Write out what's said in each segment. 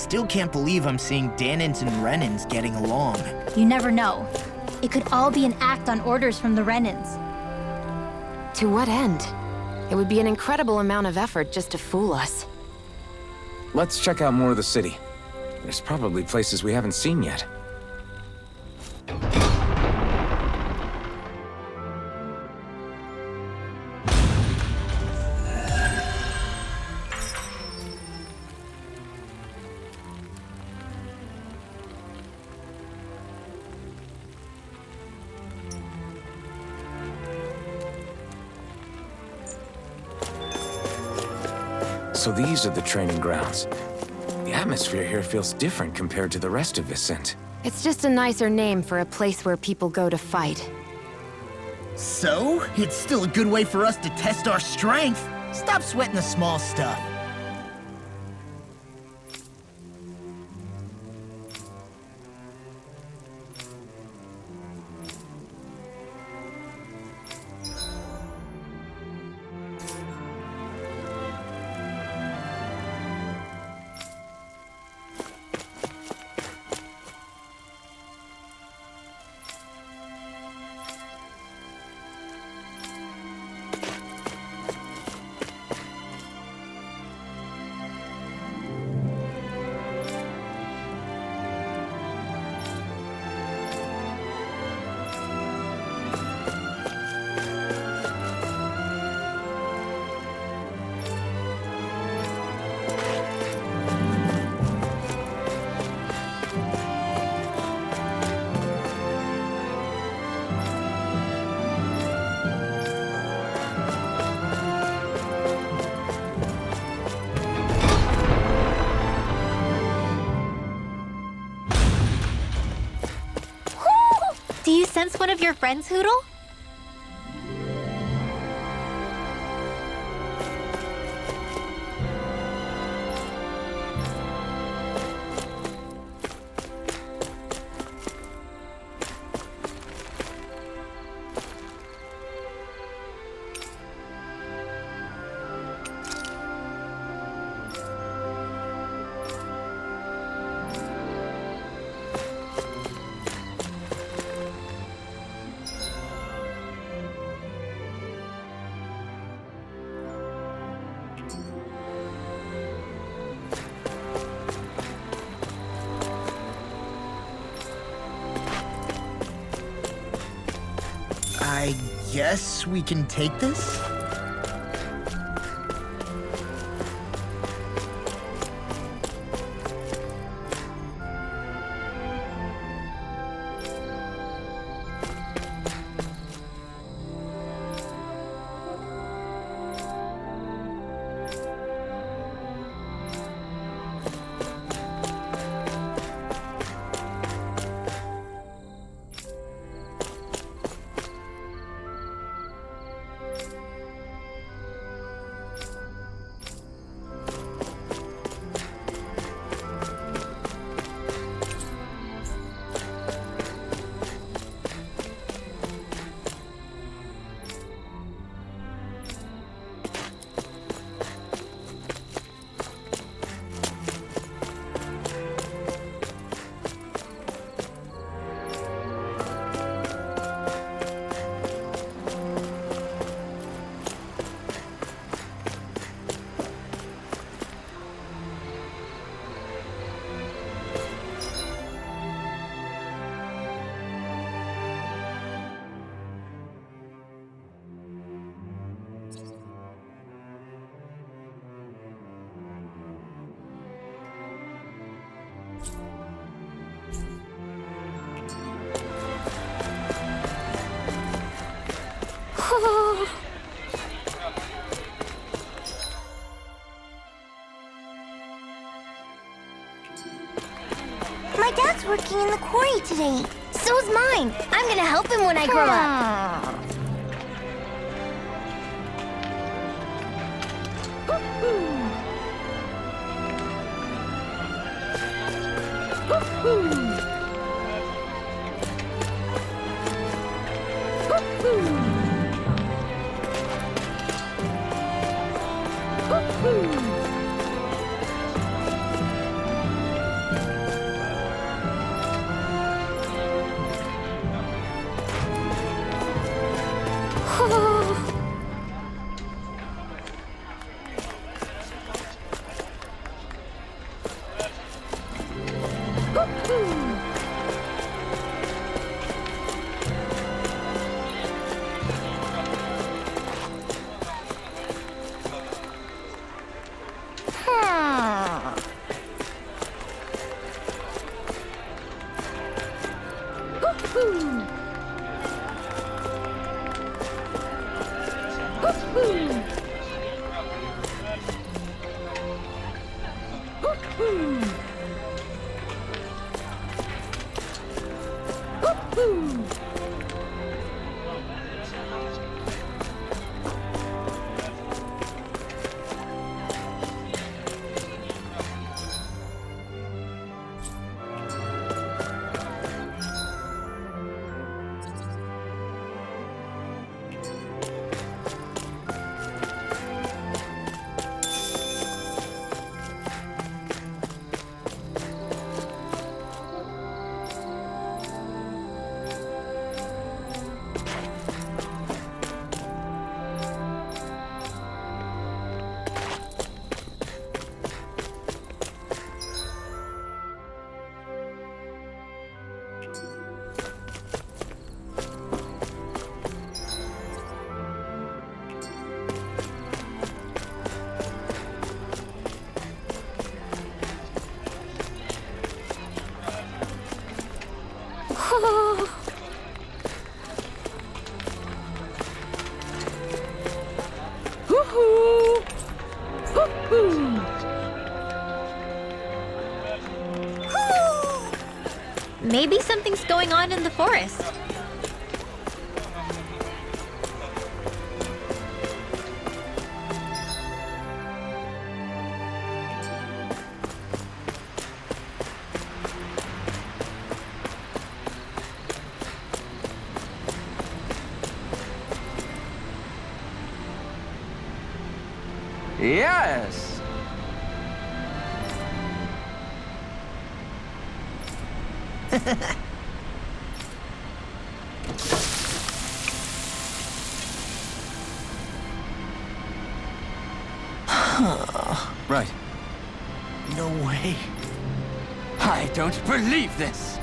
still can't believe I'm seeing Dahnans and Renans getting along. You never know. It could all be an act on orders from the Renans. To what end? It would be an incredible amount of effort just to fool us. Let's check out more of the city. There's probably places we haven't seen yet. So these are the training grounds. The atmosphere here feels different compared to the rest of Vicent. It's just a nicer name for a place where people go to fight. So, it's still a good way for us to test our strength. Stop sweating the small stuff. Do you sense one of your friends, Hootle? I guess we can take this? My dad's working in the quarry today. So's mine. I'm gonna help him when I grow up. Maybe something's going on in the forest. Yes! Right. No way. I don't believe this!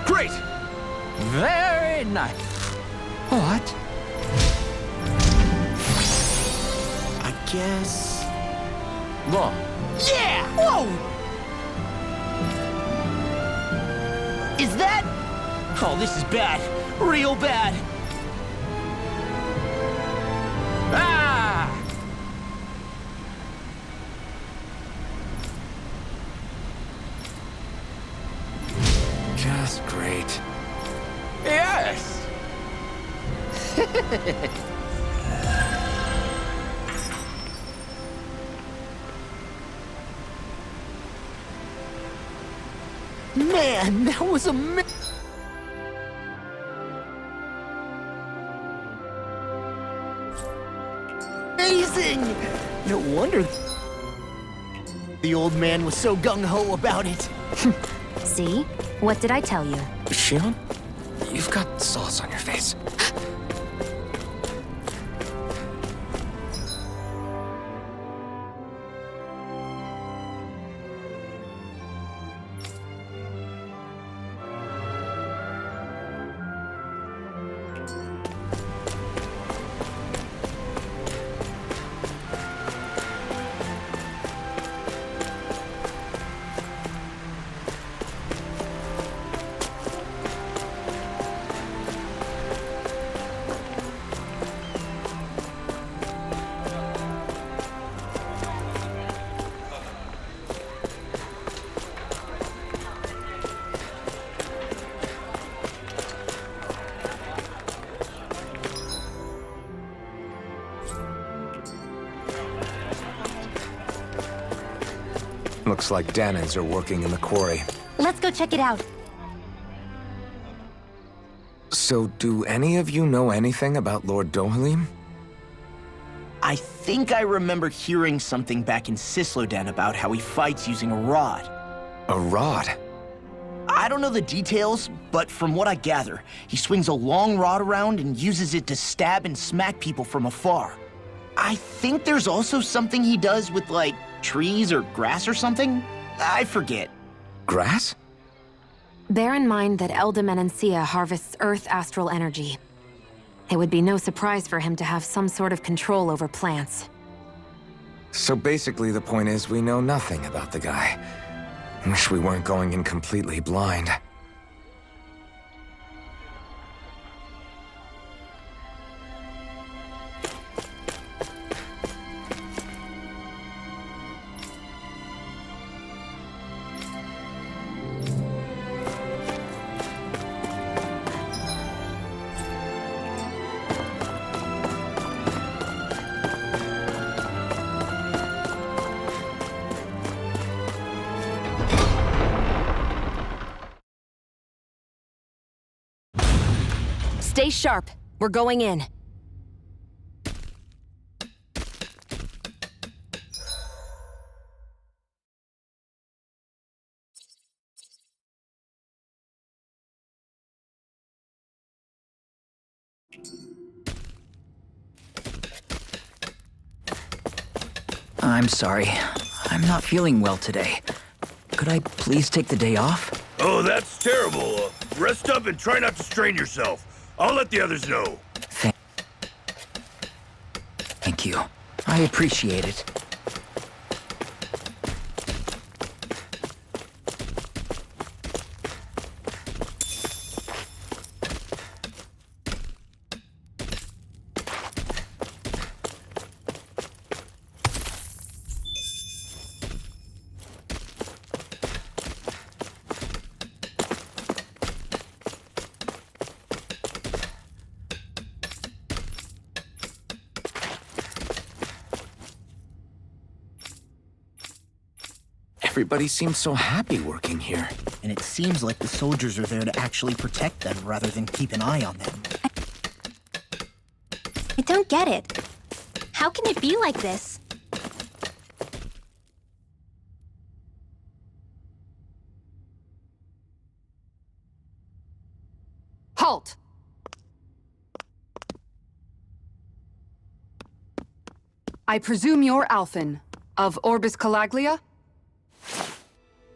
Great! Very nice. What? I guess... Wrong. Yeah! Whoa! Is that... Oh, this is bad. Real bad. Ah! Just great. Yes! Man, that was amazing. No wonder the old man was so gung-ho about it. See? What did I tell you? Shionne, you've got sauce on your face. Looks like Dahnans are working in the quarry. Let's go check it out. So, do any of you know anything about Lord Dohalim? I think I remember hearing something back in Sislodan about how he fights using a rod. A rod? I don't know the details, but from what I gather, he swings a long rod around and uses it to stab and smack people from afar. I think there's also something he does with, like, trees or grass or something? I forget. Grass? Bear in mind that Eldemenencia harvests Earth astral energy. It would be no surprise for him to have some sort of control over plants. So basically the point is we know nothing about the guy. Wish we weren't going in completely blind. Stay sharp. We're going in. I'm sorry. I'm not feeling well today. Could I please take the day off? Oh, that's terrible. Rest up and try not to strain yourself. I'll let the others know. Thank you. I appreciate it. Everybody seems so happy working here. And it seems like the soldiers are there to actually protect them rather than keep an eye on them. I don't get it. How can it be like this? Halt! I presume you're Alphen, of Orbis Calaglia?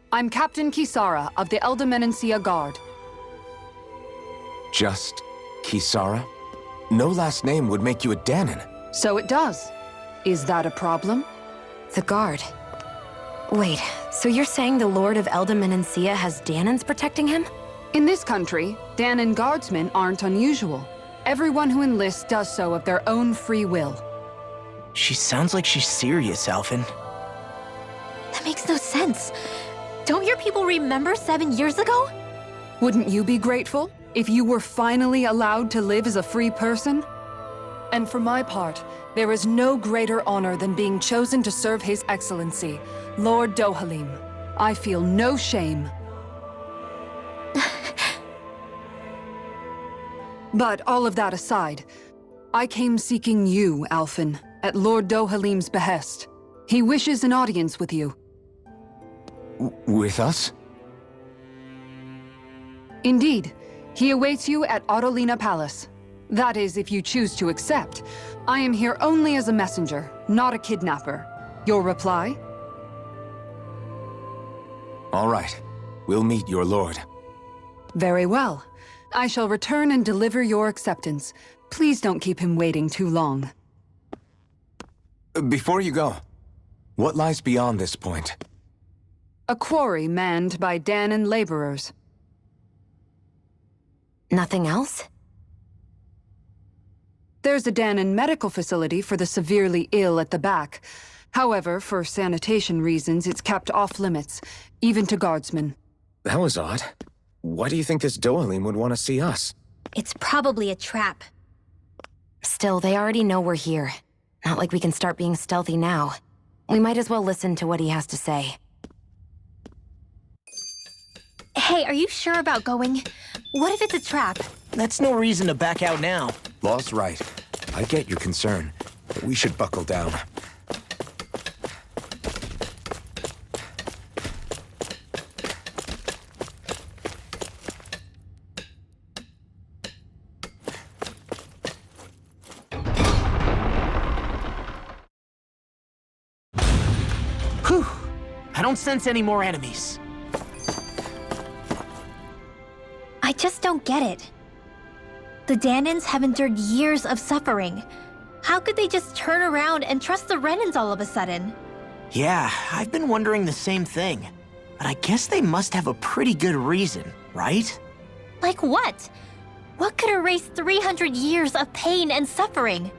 I'm Captain Kisara of the Alphen and Shionne Guard. Just Kisara? No last name would make you a Dahnan. So it does. Is that a problem? The guard. Wait, so you're saying the Lord of Alphen and Shionne has Dahnans protecting him? In this country, Dahnan guardsmen aren't unusual. Everyone who enlists does so of their own free will. She sounds like she's serious, Alphen. That makes no sense. Don't your people remember 7 years ago? Wouldn't you be grateful if you were finally allowed to live as a free person? And for my part, there is no greater honor than being chosen to serve His Excellency, Lord Dohalim. I feel no shame. But all of that aside, I came seeking you, Alphen, at Lord Dohalim's behest. He wishes an audience with you. With us? Indeed. He awaits you at Autolina Palace. That is, if you choose to accept. I am here only as a messenger, not a kidnapper. Your reply? All right. We'll meet your lord. Very well. I shall return and deliver your acceptance. Please don't keep him waiting too long. Before you go, what lies beyond this point? A quarry manned by Dahnan laborers. Nothing else? There's a Dahnan medical facility for the severely ill at the back. However, for sanitation reasons, it's kept off limits, even to guardsmen. That was odd. Why do you think this Dohalim would want to see us? It's probably a trap. Still, they already know we're here. Not like we can start being stealthy now. We might as well listen to what he has to say. Hey, are you sure about going? What if it's a trap? That's no reason to back out now. Law's right. I get your concern, but we should buckle down. Whew! I don't sense any more enemies. I just don't get it. The Dahnans have endured years of suffering. How could they just turn around and trust the Renans all of a sudden? Yeah, I've been wondering the same thing. But I guess they must have a pretty good reason, right? Like what? What could erase 300 years of pain and suffering?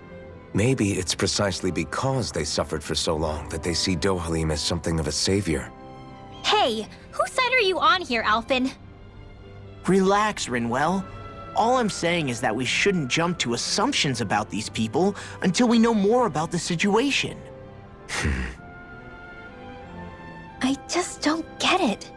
Maybe it's precisely because they suffered for so long that they see Dohalim as something of a savior. Hey, whose side are you on here, Alphen? Relax, Rinwell. All I'm saying is that we shouldn't jump to assumptions about these people until we know more about the situation. I just don't get it.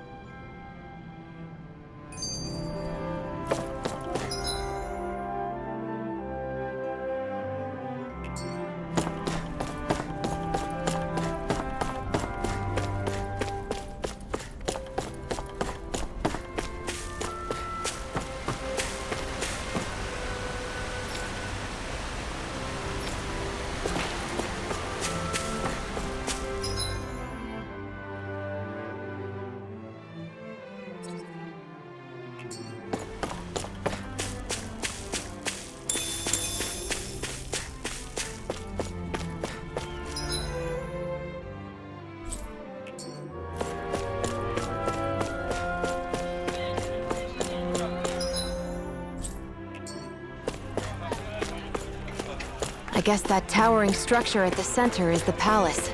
I guess that towering structure at the center is the palace.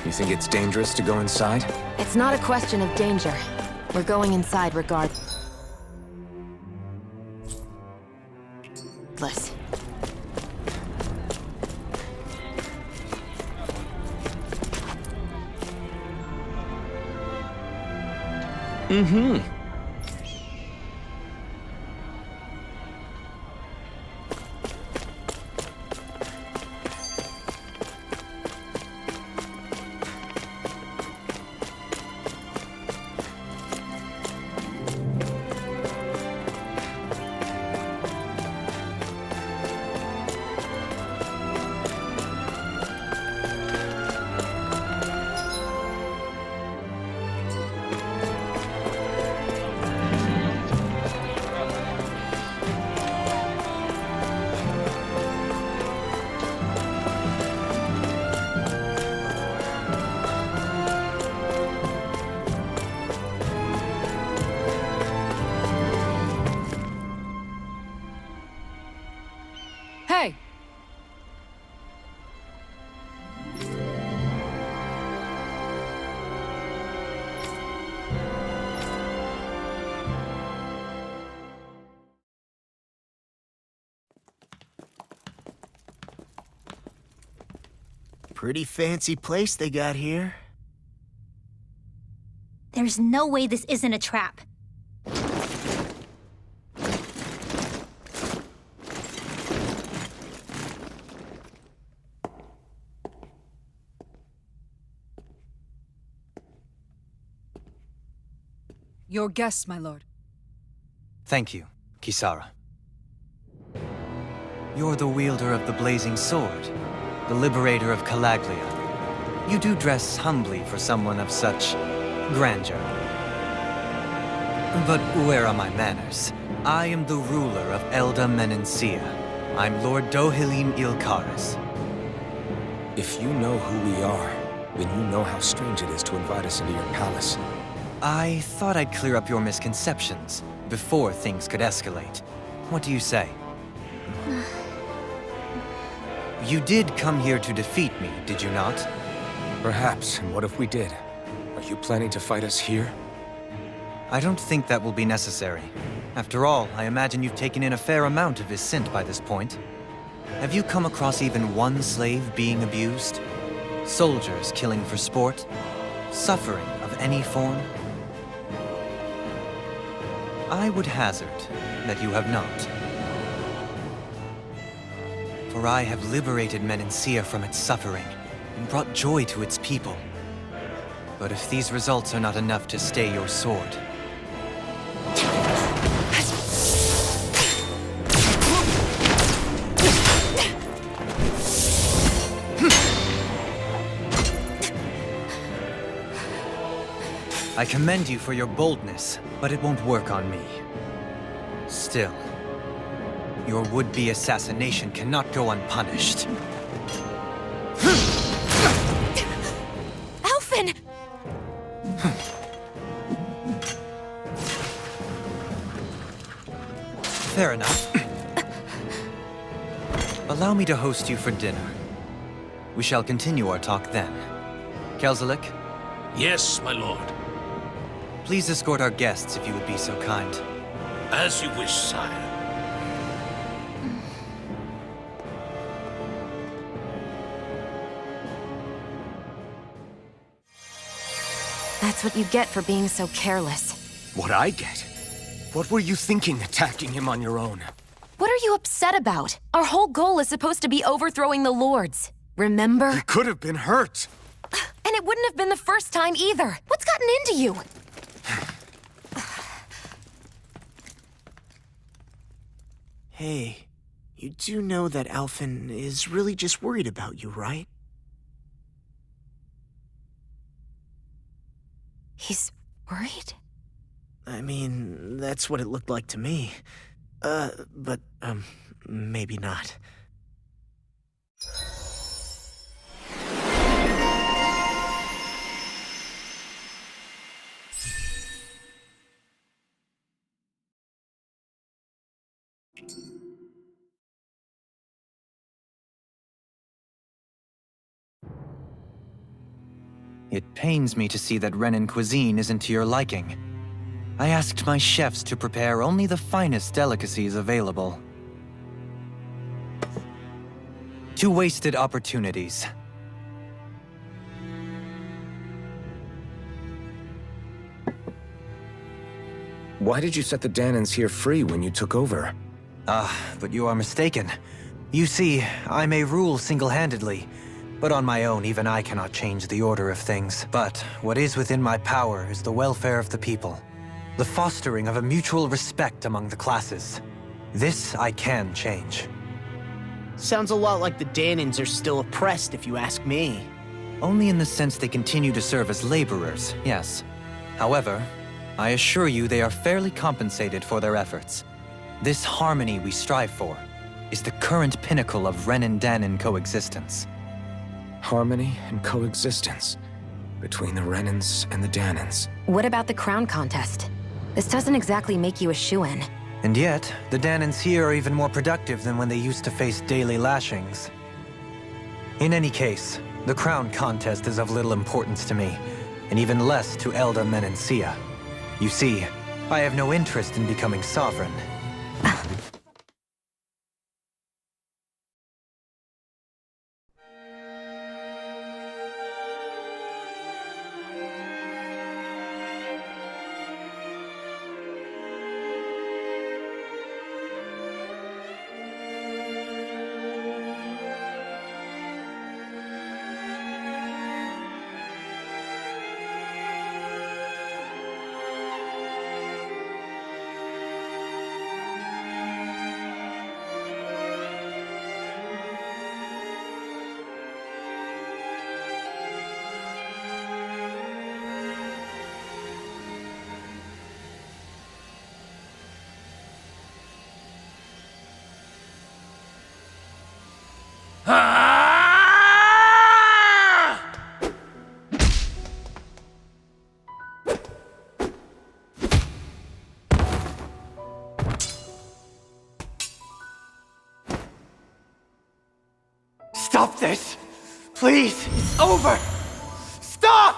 You think it's dangerous to go inside? It's not a question of danger. We're going inside regardless. Mm-hmm. Hey! Pretty fancy place they got here. There's no way this isn't a trap. Your guests, my lord. Thank you, Kisara. You're the wielder of the blazing sword, the liberator of Calaglia. You do dress humbly for someone of such grandeur. But where are my manners? I am the ruler of Elda Menencia. I'm Lord Dohalim Ilkaris. If you know who we are, then you know how strange it is to invite us into your palace. I thought I'd clear up your misconceptions before things could escalate. What do you say? You did come here to defeat me, did you not? Perhaps, and what if we did? Are you planning to fight us here? I don't think that will be necessary. After all, I imagine you've taken in a fair amount of his scent by this point. Have you come across even one slave being abused? Soldiers killing for sport? Suffering of any form? I would hazard that you have not. For I have liberated Menencia from its suffering and brought joy to its people. But if these results are not enough to stay your sword, I commend you for your boldness, but it won't work on me. Still, Your would-be assassination cannot go unpunished. Alphen! Fair enough. Allow me to host you for dinner. We shall continue our talk then. Kelzelik, Yes, my lord. please escort our guests if you would be so kind. As you wish, sire. That's what you get for being so careless. What I get? What were you thinking attacking him on your own? What are you upset about? Our whole goal is supposed to be overthrowing the Lords. Remember? He could have been hurt. And it wouldn't have been the first time either. What's gotten into you? Hey, you do know that Alphen is really just worried about you, right? He's worried? I mean, that's what it looked like to me. But maybe not. It pains me to see that Renan cuisine isn't to your liking. I asked my chefs to prepare only the finest delicacies available. 2 wasted opportunities. Why did you set the Dahnans here free when you took over? But you are mistaken. You see, I may rule single-handedly, but on my own, even I cannot change the order of things. But what is within my power is the welfare of the people. The fostering of a mutual respect among the classes. This I can change. Sounds a lot like the Dahnans are still oppressed, if you ask me. Only in the sense they continue to serve as laborers, yes. However, I assure you they are fairly compensated for their efforts. This harmony we strive for is the current pinnacle of Renan-Dahnan coexistence. Harmony and coexistence between the Renans and the Dahnans. What about the crown contest? This doesn't exactly make you a shoo-in. And yet, the Dahnans here are even more productive than when they used to face daily lashings. In any case, the crown contest is of little importance to me, and even less to Elda Menencia. You see, I have no interest in becoming sovereign. Stop this! Please! It's over! Stop!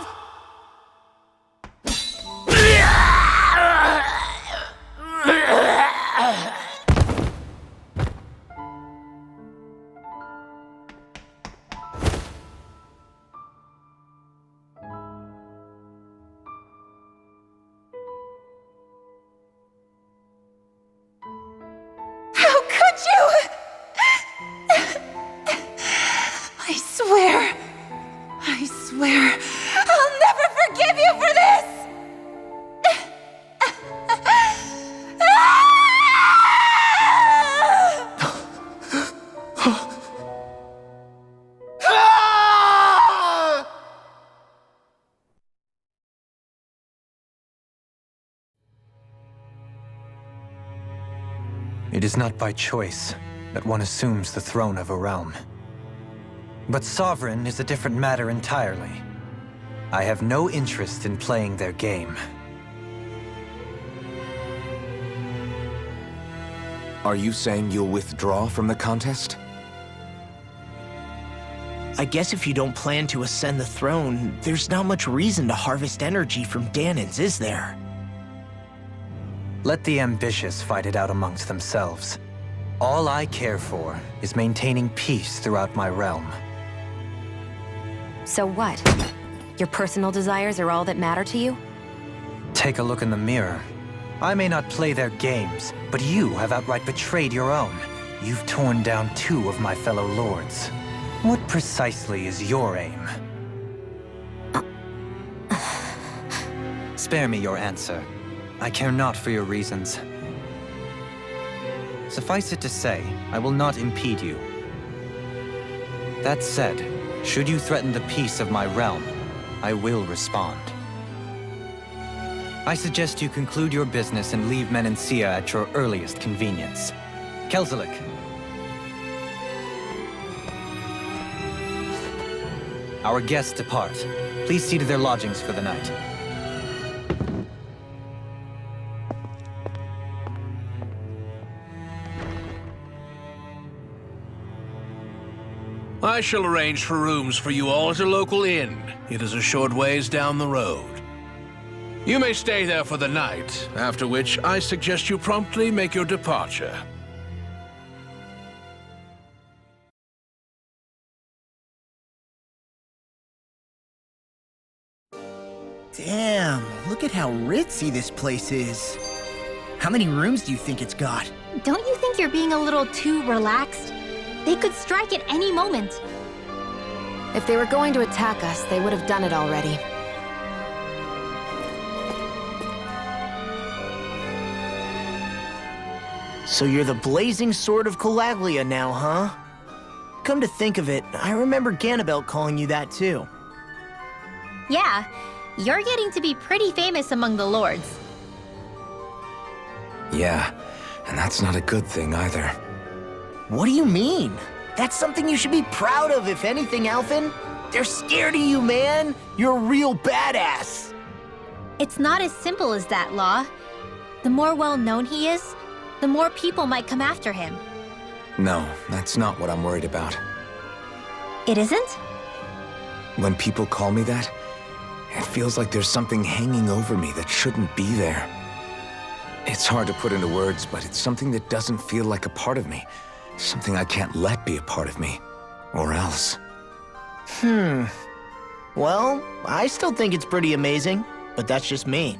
How could you? I swear, I'll never forgive you for this! It is not by choice that one assumes the throne of a realm. But sovereign is a different matter entirely. I have no interest in playing their game. Are you saying you'll withdraw from the contest? I guess if you don't plan to ascend the throne, there's not much reason to harvest energy from Dahnans, is there? Let the ambitious fight it out amongst themselves. All I care for is maintaining peace throughout my realm. So what? Your personal desires are all that matter to you? Take a look in the mirror. I may not play their games, but you have outright betrayed your own. You've torn down 2 of my fellow lords. What precisely is your aim? Spare me your answer. I care not for your reasons. Suffice it to say, I will not impede you. That said, should you threaten the peace of my realm, I will respond. I suggest you conclude your business and leave Menancia at your earliest convenience. Kelzelik. Our guests depart. Please see to their lodgings for the night. I shall arrange for rooms for you all at a local inn. It is a short ways down the road. You may stay there for the night, after which I suggest you promptly make your departure. Damn, look at how ritzy this place is. How many rooms do you think it's got? Don't you think you're being a little too relaxed? They could strike at any moment. If they were going to attack us, they would have done it already. So you're the blazing sword of Calaglia now, huh? Come to think of it, I remember Ganabelt calling you that too. Yeah, you're getting to be pretty famous among the lords. Yeah, and that's not a good thing either. What do you mean? That's something you should be proud of, if anything, Alphen. They're scared of you, man. You're a real badass. It's not as simple as that, Law. The more well-known he is, the more people might come after him. No, that's not what I'm worried about. It isn't? When people call me that, it feels like there's something hanging over me that shouldn't be there. It's hard to put into words, but it's something that doesn't feel like a part of me. Something I can't let be a part of me. Or else. Well, I still think it's pretty amazing, but that's just me.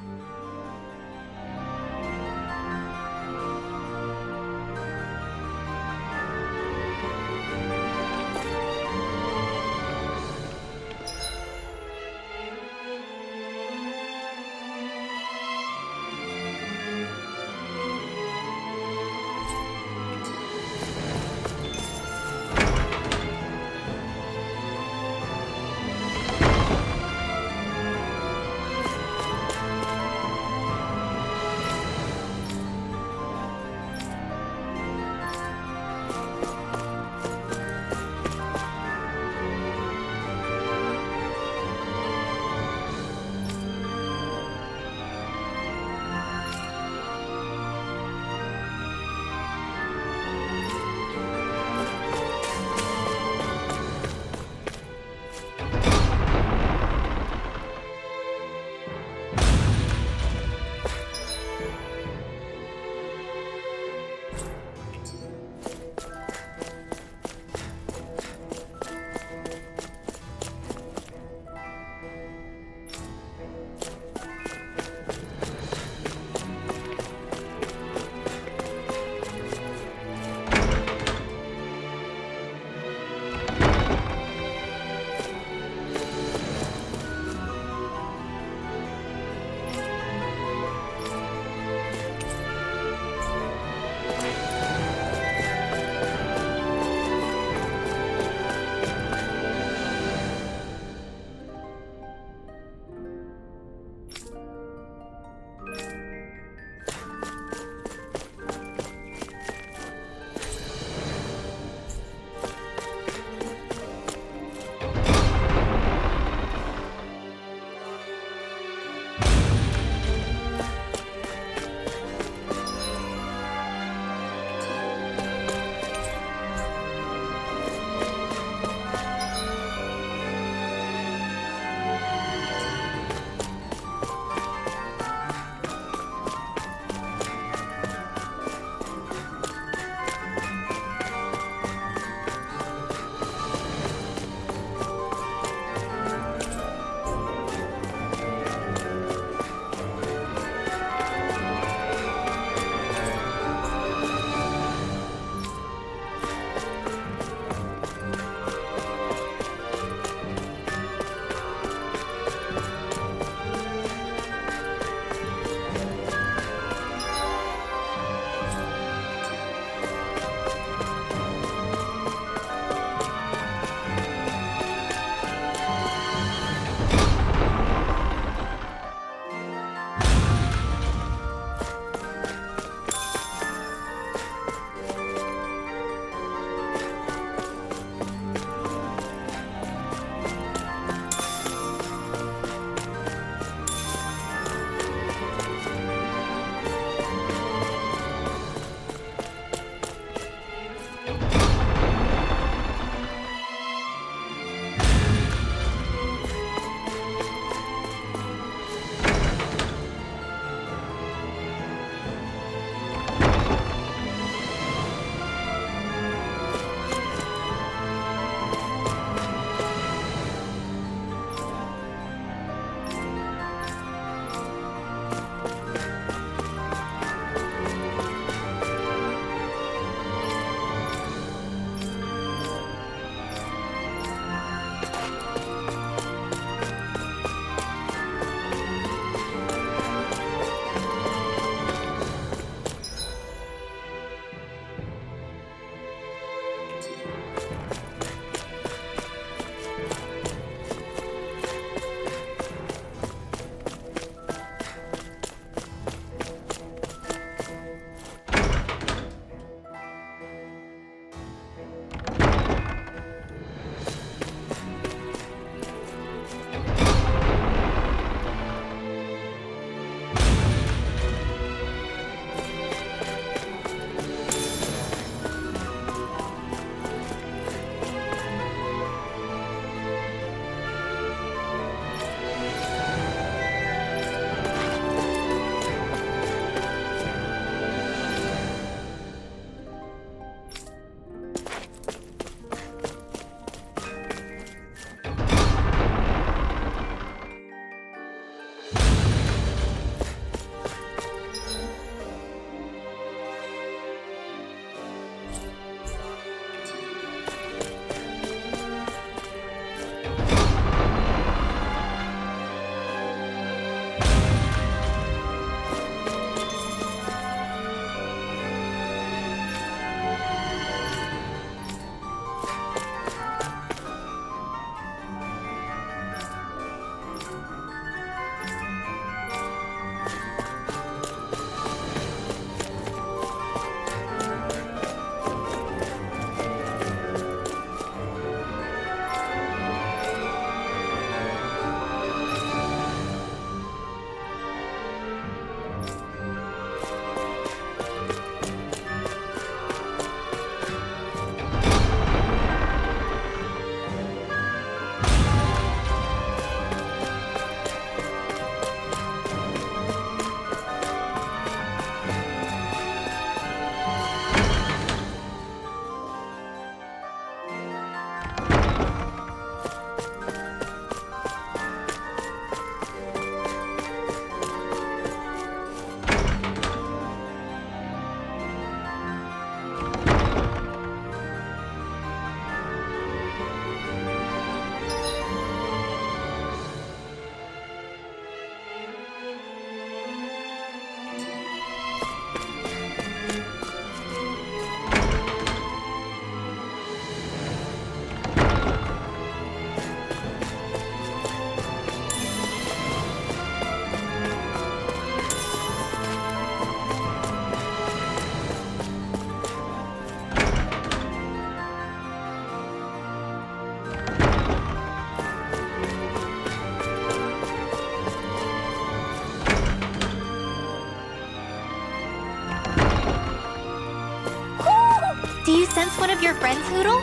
one of your friends, Hoodle?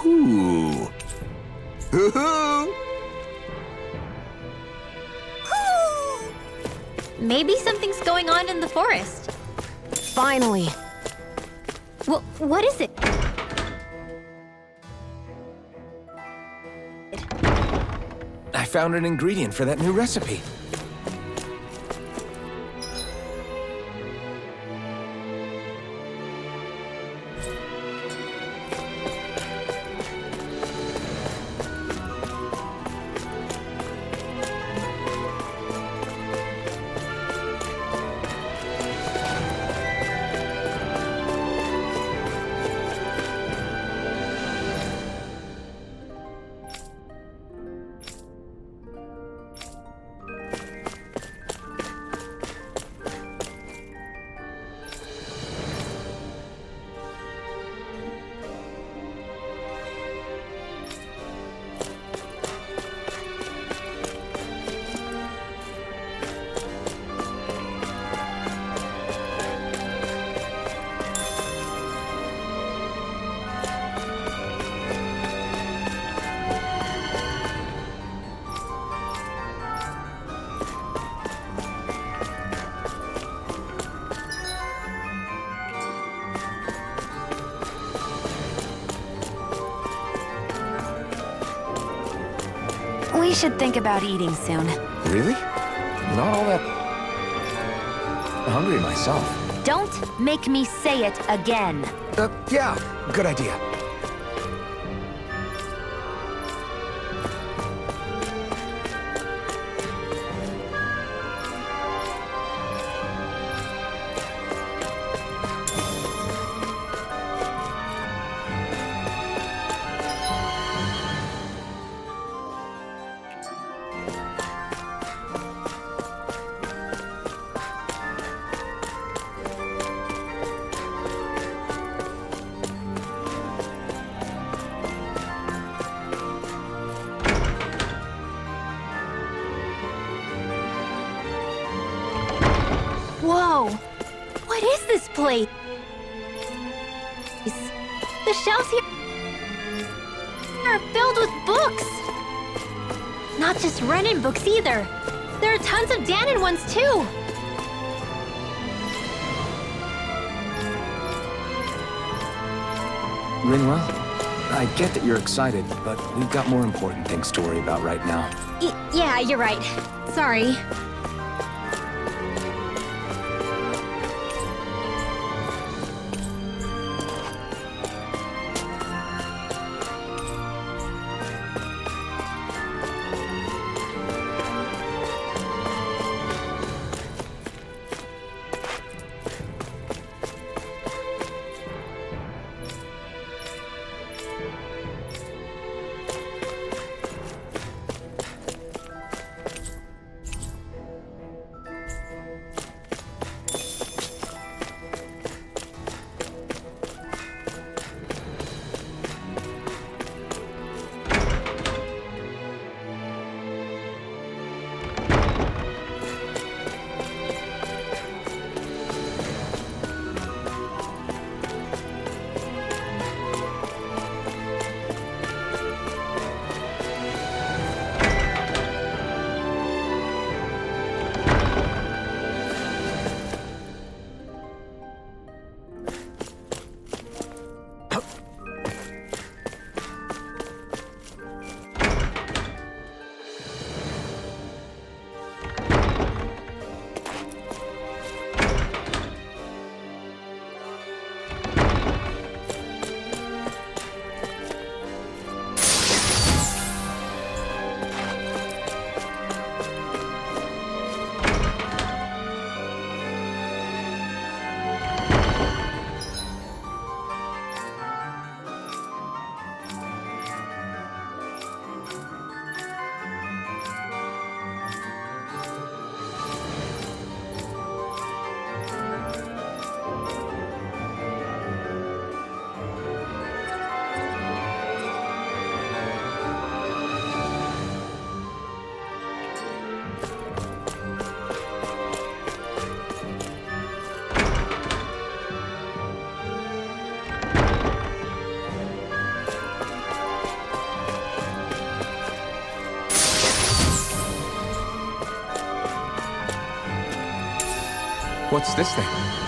Ooh. Maybe something's going on in the forest. Finally. What is it? I found an ingredient for that new recipe. We should think about eating soon. Really? Not all that hungry myself. Don't make me say it again. Yeah, good idea. Whoa! What is this place? The shelves here are filled with books! Not just Renan books either. There are tons of Dahna ones too! Rinwell, I get that you're excited, but we've got more important things to worry about right now. Yeah, you're right. Sorry. What's this thing?